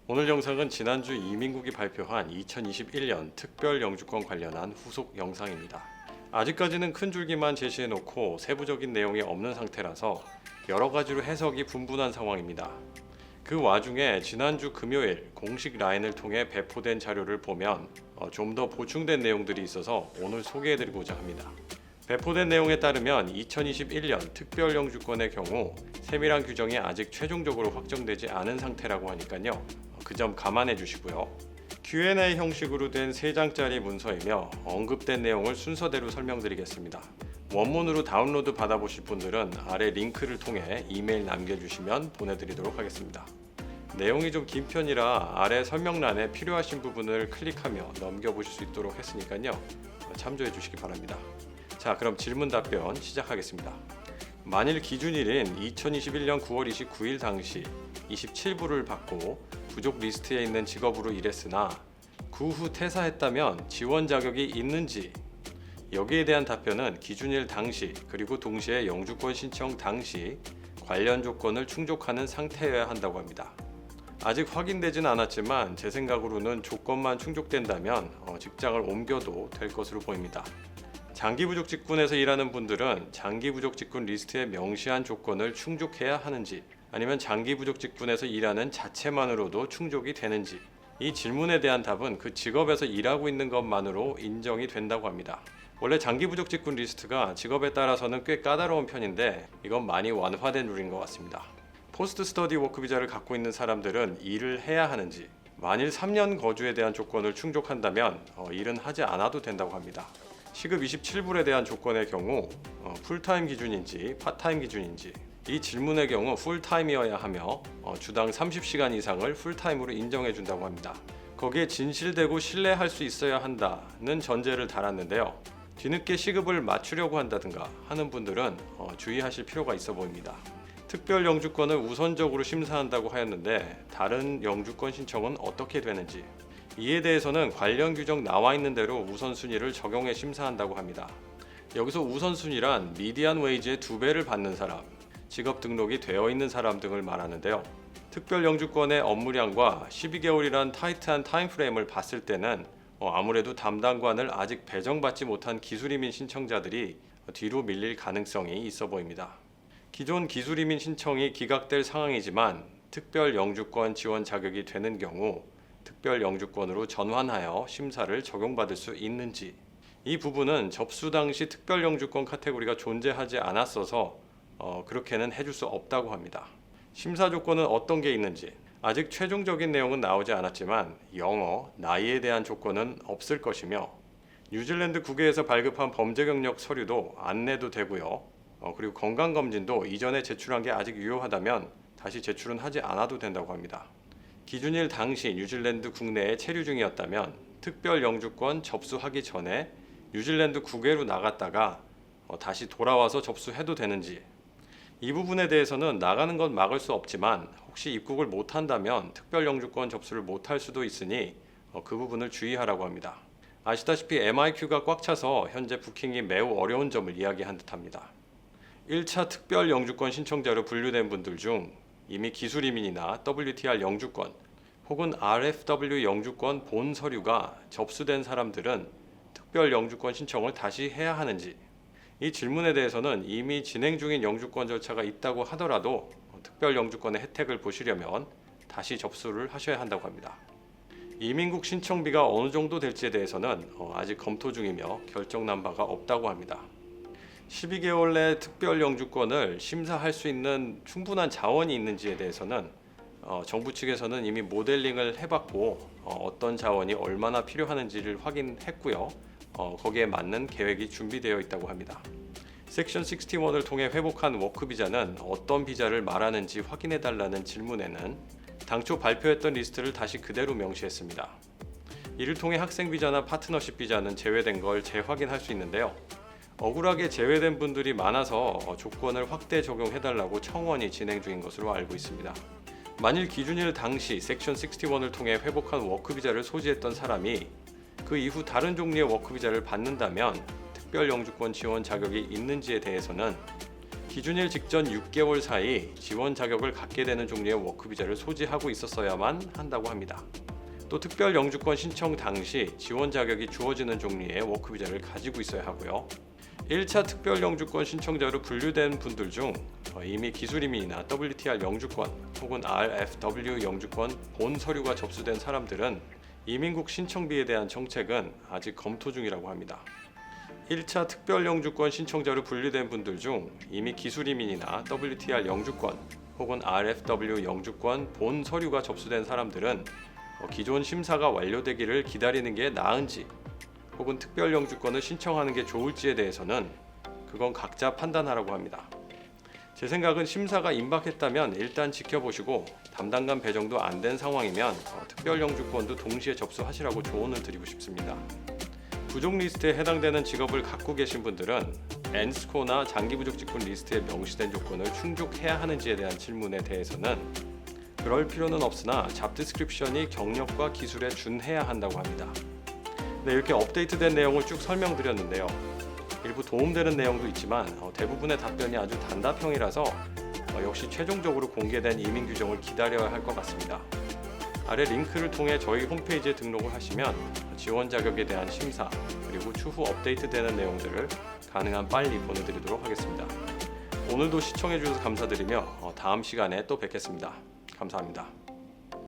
오늘 영상은 지난주 이민국이 발표한 2021년 특별 영주권 관련한 후속 영상입니다. 아직까지는 큰 줄기만 제시해놓고 세부적인 내용이 없는 상태라서 여러 가지로 해석이 분분한 상황입니다. 그 와중에 지난주 금요일 공식 라인을 통해 배포된 자료를 보면 좀 더 보충된 내용들이 있어서 오늘 소개해드리고자 합니다. 배포된 내용에 따르면 2021년 특별 영주권의 경우 세밀한 규정이 아직 최종적으로 확정되지 않은 상태라고 하니까요. 그 점 감안해 주시고요. Q&A 형식으로 된 3장짜리 문서이며 언급된 내용을 순서대로 설명드리겠습니다. 원문으로 다운로드 받아보실 분들은 아래 링크를 통해 이메일 남겨주시면 보내드리도록 하겠습니다. 내용이 좀 긴 편이라 아래 설명란에 필요하신 부분을 클릭하며 넘겨보실 수 있도록 했으니까요. 참조해 주시기 바랍니다. 자, 그럼 질문 답변 시작하겠습니다. 만일 기준일인 2021년 9월 29일 당시 27부를 받고 부족 리스트에 있는 직업으로 일했으나 그 후 퇴사했다면 지원 자격이 있는지, 여기에 대한 답변은 기준일 당시 그리고 동시에 영주권 신청 당시 관련 조건을 충족하는 상태여야 한다고 합니다. 아직 확인되진 않았지만 제 생각으로는 조건만 충족된다면 직장을 옮겨도 될 것으로 보입니다. 장기부족 직군에서 일하는 분들은 장기부족 직군 리스트에 명시한 조건을 충족해야 하는지, 아니면 장기부족 직군에서 일하는 자체만으로도 충족이 되는지, 이 질문에 대한 답은 그 직업에서 일하고 있는 것만으로 인정이 된다고 합니다. 원래 장기부족 직군 리스트가 직업에 따라서는 꽤 까다로운 편인데 이건 많이 완화된 룰인 것 같습니다. 포스트 스터디 워크 비자를 갖고 있는 사람들은 일을 해야 하는지, 만일 3년 거주에 대한 조건을 충족한다면 일은 하지 않아도 된다고 합니다. 시급 27불에 대한 조건의 경우 풀타임 기준인지 파타임 기준인지, 이 질문의 경우 풀타임이어야 하며 주당 30시간 이상을 풀타임으로 인정해 준다고 합니다. 거기에 진실되고 신뢰할 수 있어야 한다는 전제를 달았는데요. 뒤늦게 시급을 맞추려고 한다든가 하는 분들은 주의하실 필요가 있어 보입니다. 특별 영주권을 우선적으로 심사한다고 하였는데 다른 영주권 신청은 어떻게 되는지, 이에 대해서는 관련 규정 나와 있는 대로 우선순위를 적용해 심사한다고 합니다. 여기서 우선순위란 미디안 웨이지의 2배를 받는 사람, 직업 등록이 되어 있는 사람 등을 말하는데요. 특별 영주권의 업무량과 12개월이란 타이트한 타임프레임을 봤을 때는 아무래도 담당관을 아직 배정받지 못한 기술이민 신청자들이 뒤로 밀릴 가능성이 있어 보입니다. 기존 기술이민 신청이 기각될 상황이지만 특별 영주권 지원 자격이 되는 경우 특별 영주권으로 전환하여 심사를 적용받을 수 있는지, 이 부분은 접수 당시 특별 영주권 카테고리가 존재하지 않았어서 그렇게는 해줄 수 없다고 합니다. 심사 조건은 어떤 게 있는지 아직 최종적인 내용은 나오지 않았지만 영어, 나이에 대한 조건은 없을 것이며 뉴질랜드 국외에서 발급한 범죄 경력 서류도 안 내도 되고요. 그리고 건강검진도 이전에 제출한 게 아직 유효하다면 다시 제출은 하지 않아도 된다고 합니다. 기준일 당시 뉴질랜드 국내에 체류 중이었다면 특별 영주권 접수하기 전에 뉴질랜드 국외로 나갔다가 다시 돌아와서 접수해도 되는지, 이 부분에 대해서는 나가는 건 막을 수 없지만 혹시 입국을 못한다면 특별 영주권 접수를 못할 수도 있으니 그 부분을 주의하라고 합니다. 아시다시피 MIQ가 꽉 차서 현재 부킹이 매우 어려운 점을 이야기한 듯합니다. 1차 특별 영주권 신청자로 분류된 분들 중 이미 기술이민이나 WTR 영주권 혹은 RFW 영주권 본 서류가 접수된 사람들은 특별 영주권 신청을 다시 해야 하는지, 이 질문에 대해서는 이미 진행 중인 영주권 절차가 있다고 하더라도 특별 영주권의 혜택을 보시려면 다시 접수를 하셔야 한다고 합니다. 이민국 신청비가 어느 정도 될지에 대해서는 아직 검토 중이며 결정난 바가 없다고 합니다. 12개월 내 특별 영주권을 심사할 수 있는 충분한 자원이 있는지에 대해서는 정부 측에서는 이미 모델링을 해봤고 어떤 자원이 얼마나 필요하는지를 확인했고요. 거기에 맞는 계획이 준비되어 있다고 합니다. 섹션 61을 통해 회복한 워크 비자는 어떤 비자를 말하는지 확인해달라는 질문에는 당초 발표했던 리스트를 다시 그대로 명시했습니다. 이를 통해 학생 비자나 파트너십 비자는 제외된 걸 재확인할 수 있는데요. 억울하게 제외된 분들이 많아서 조건을 확대 적용해달라고 청원이 진행 중인 것으로 알고 있습니다. 만일 기준일 당시 섹션 61을 통해 회복한 워크 비자를 소지했던 사람이 그 이후 다른 종류의 워크 비자를 받는다면 특별 영주권 지원 자격이 있는지에 대해서는 기준일 직전 6개월 사이 지원 자격을 갖게 되는 종류의 워크비자를 소지하고 있었어야만 한다고 합니다. 또 특별 영주권 신청 당시 지원 자격이 주어지는 종류의 워크비자를 가지고 있어야 하고요. 1차 특별 영주권 신청자로 분류된 분들 중 이미 기술이민이나 WTR 영주권 혹은 RFW 영주권 본 서류가 접수된 사람들은 이민국 신청비에 대한 정책은 아직 검토 중이라고 합니다. 1차 특별 영주권 신청자로 분류된 분들 중 이미 기술이민이나 WTR 영주권 혹은 RFW 영주권 본 서류가 접수된 사람들은 기존 심사가 완료되기를 기다리는 게 나은지 혹은 특별 영주권을 신청하는 게 좋을지에 대해서는 그건 각자 판단하라고 합니다. 제 생각은 심사가 임박했다면 일단 지켜보시고 담당관 배정도 안 된 상황이면 특별 영주권도 동시에 접수하시라고 조언을 드리고 싶습니다. 부족 리스트에 해당되는 직업을 갖고 계신 분들은 N스코어나 장기부족 직군 리스트에 명시된 조건을 충족해야 하는지에 대한 질문에 대해서는 그럴 필요는 없으나 잡 디스크립션이 경력과 기술에 준해야 한다고 합니다. 네, 이렇게 업데이트된 내용을 쭉 설명드렸는데요. 일부 도움되는 내용도 있지만 대부분의 답변이 아주 단답형이라서 역시 최종적으로 공개된 이민 규정을 기다려야 할 것 같습니다. 아래 링크를 통해 저희 홈페이지에 등록을 하시면 지원 자격에 대한 심사 그리고 추후 업데이트되는 내용들을 가능한 빨리 보내드리도록 하겠습니다. 오늘도 시청해 주셔서 감사드리며 다음 시간에 또 뵙겠습니다. 감사합니다.